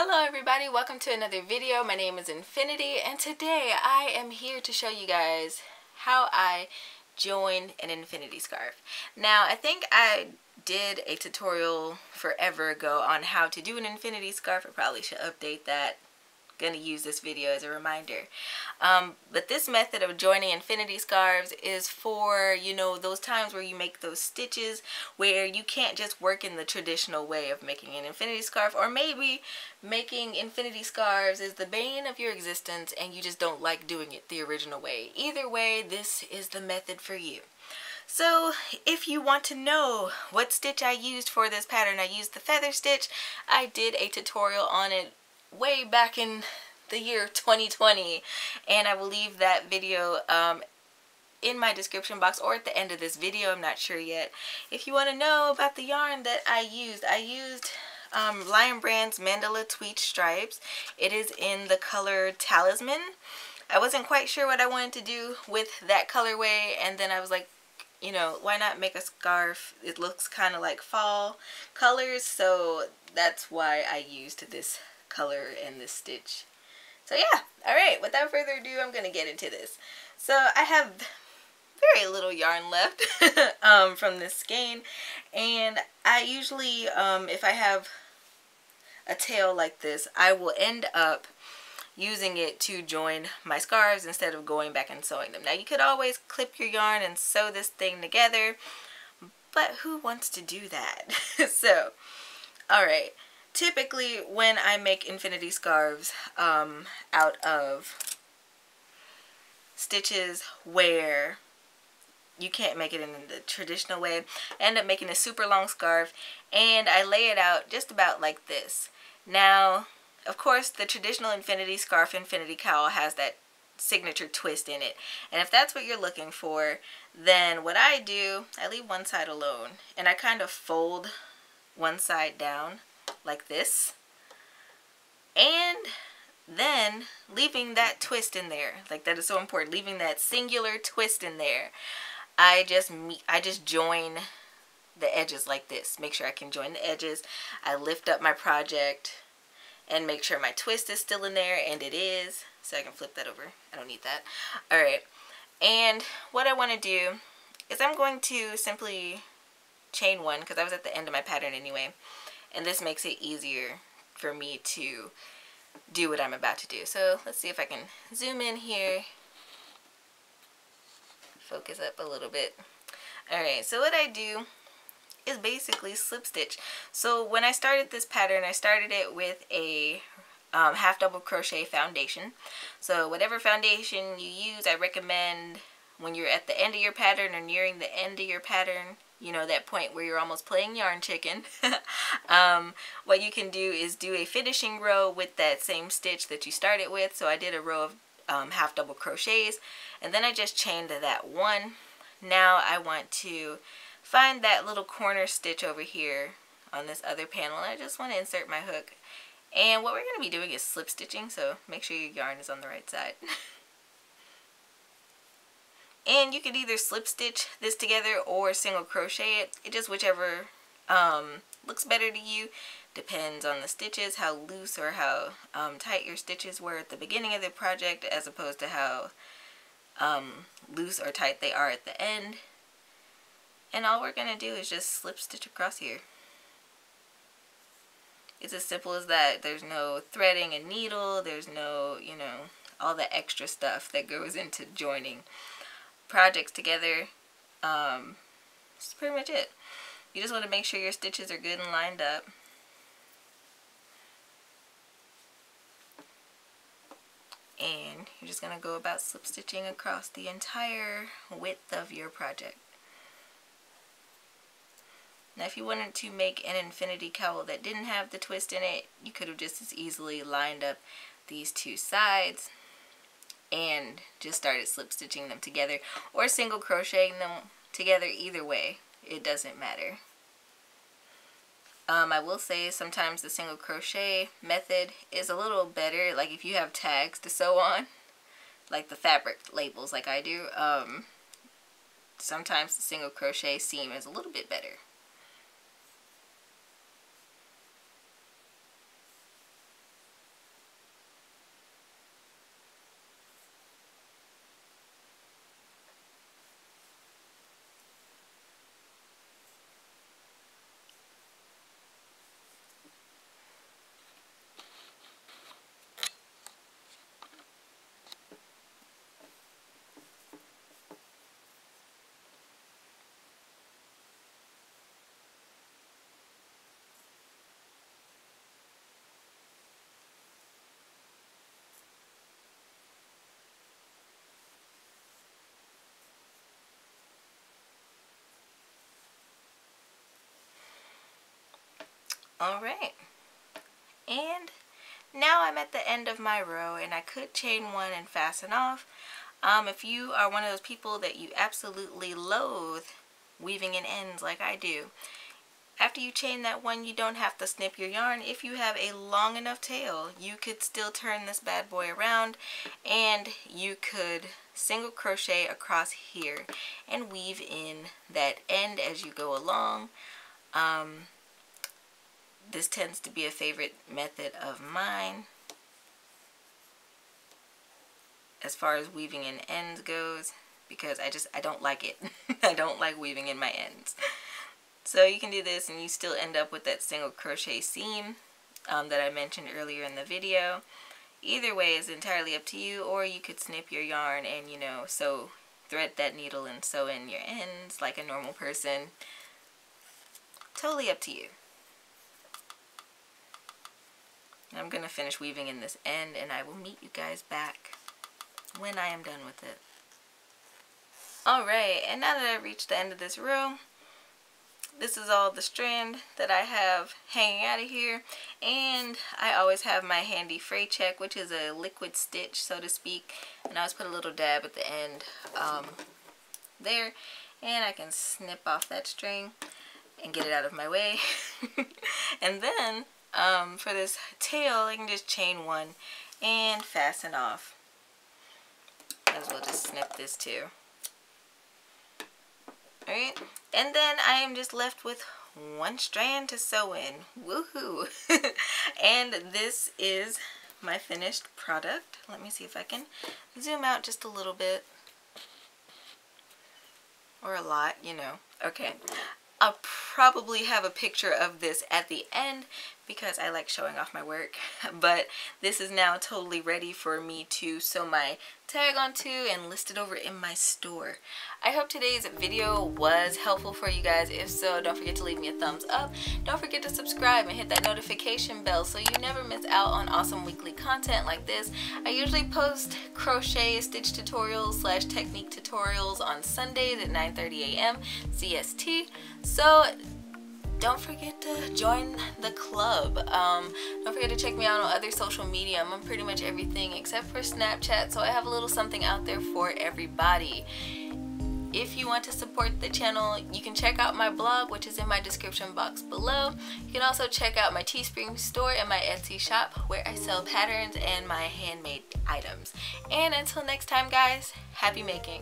Hello everybody, welcome to another video. My name is Infiniti and today I am here to show you guys how I joined an Infiniti scarf. Now I think I did a tutorial forever ago on how to do an Infiniti scarf. I probably should update that. Gonna use this video as a reminder. But this method of joining Infiniti scarves is for, you know, those times where you make those stitches where you can't just work in the traditional way of making an Infiniti scarf, or maybe making Infiniti scarves is the bane of your existence and you just don't like doing it the original way. Either way, this is the method for you. So if you want to know what stitch I used for this pattern, I used the feather stitch. I did a tutorial on it way back in the year 2020, and I will leave that video in my description box or at the end of this video. I'm not sure yet. If you want to know about the yarn that I used Lion Brand's Mandala Tweed Stripes. It is in the color Talisman. I wasn't quite sure what I wanted to do with that colorway, and then I was like, you know, why not make a scarf? It looks kind of like fall colors, so that's why I used this color and this stitch. So yeah, alright, without further ado, I'm going to get into this. So I have very little yarn left from this skein, and I usually, if I have a tail like this, I will end up using it to join my scarves instead of going back and sewing them. Now you could always clip your yarn and sew this thing together, but who wants to do that? So, alright. Typically, when I make Infiniti scarves out of stitches where you can't make it in the traditional way, I end up making a super long scarf, and I lay it out just about like this. Now, of course, the traditional Infiniti scarf, Infiniti cowl, has that signature twist in it. And if that's what you're looking for, then what I do, I leave one side alone, and I kind of fold one side down like this, and then leaving that twist in there. Like, that is so important, leaving that singular twist in there. I just join the edges like this. Make sure I can join the edges. I lift up my project and make sure my twist is still in there, and it is. So I can flip that over. I don't need that. Alright, and what I want to do is I'm going to simply chain one, because I was at the end of my pattern anyway. And this makes it easier for me to do what I'm about to do. So let's see if I can zoom in here. Focus up a little bit. Alright, so what I do is basically slip stitch. So when I started this pattern, I started it with a half double crochet foundation. So whatever foundation you use, I recommend when you're at the end of your pattern or nearing the end of your pattern, you know, that point where you're almost playing yarn chicken, what you can do is do a finishing row with that same stitch that you started with. So I did a row of half double crochets, and then I just chained to that one. Now I want to find that little corner stitch over here on this other panel, and I just want to insert my hook. And what we're going to be doing is slip stitching, so make sure your yarn is on the right side. And you could either slip stitch this together or single crochet it. It just whichever looks better to you. Depends on the stitches, how loose or how tight your stitches were at the beginning of the project, as opposed to how loose or tight they are at the end. And all we're going to do is just slip stitch across here. It's as simple as that. There's no threading a needle. There's no, you know, all the extra stuff that goes into joining projects together. That's pretty much it. You just want to make sure your stitches are good and lined up. And you're just going to go about slip stitching across the entire width of your project. Now if you wanted to make an Infiniti cowl that didn't have the twist in it, you could have just as easily lined up these two sides and just started slip stitching them together, or single crocheting them together. Either way, it doesn't matter. I will say sometimes the single crochet method is a little better, like if you have tags to sew on, like the fabric labels like I do, sometimes the single crochet seam is a little bit better. Alright, and now I'm at the end of my row, and I could chain one and fasten off. If you are one of those people that you absolutely loathe weaving in ends like I do, after you chain that one, you don't have to snip your yarn. If you have a long enough tail, you could still turn this bad boy around, and you could single crochet across here and weave in that end as you go along. This tends to be a favorite method of mine as far as weaving in ends goes, because I don't like it. I don't like weaving in my ends. So you can do this and you still end up with that single crochet seam that I mentioned earlier in the video. Either way is entirely up to you, or you could snip your yarn and, you know, thread that needle and sew in your ends like a normal person. Totally up to you. I'm going to finish weaving in this end, and I will meet you guys back when I am done with it. Alright, and now that I've reached the end of this row, this is all the strand that I have hanging out of here, and I always have my handy fray check, which is a liquid stitch, so to speak, and I always put a little dab at the end there, and I can snip off that string and get it out of my way. And then for this tail, I can just chain one and fasten off. Might as well just snip this too. Alright, and then I am just left with one strand to sew in. Woohoo! And this is my finished product. Let me see if I can zoom out just a little bit. Or a lot, you know. Okay. I'll probably have a picture of this at the end because I like showing off my work, but this is now totally ready for me to sew my tag onto and list it over in my store. I hope today's video was helpful for you guys. If so, don't forget to leave me a thumbs up. Don't forget to subscribe and hit that notification bell so you never miss out on awesome weekly content like this. I usually post crochet stitch tutorials / technique tutorials on Sundays at 9:30 a.m. CST. So don't forget to join the club. Don't forget to check me out on other social media. I'm on pretty much everything except for Snapchat, so I have a little something out there for everybody. If you want to support the channel, you can check out my blog, which is in my description box below. You can also check out my Teespring store and my Etsy shop, where I sell patterns and my handmade items. And until next time, guys, happy making.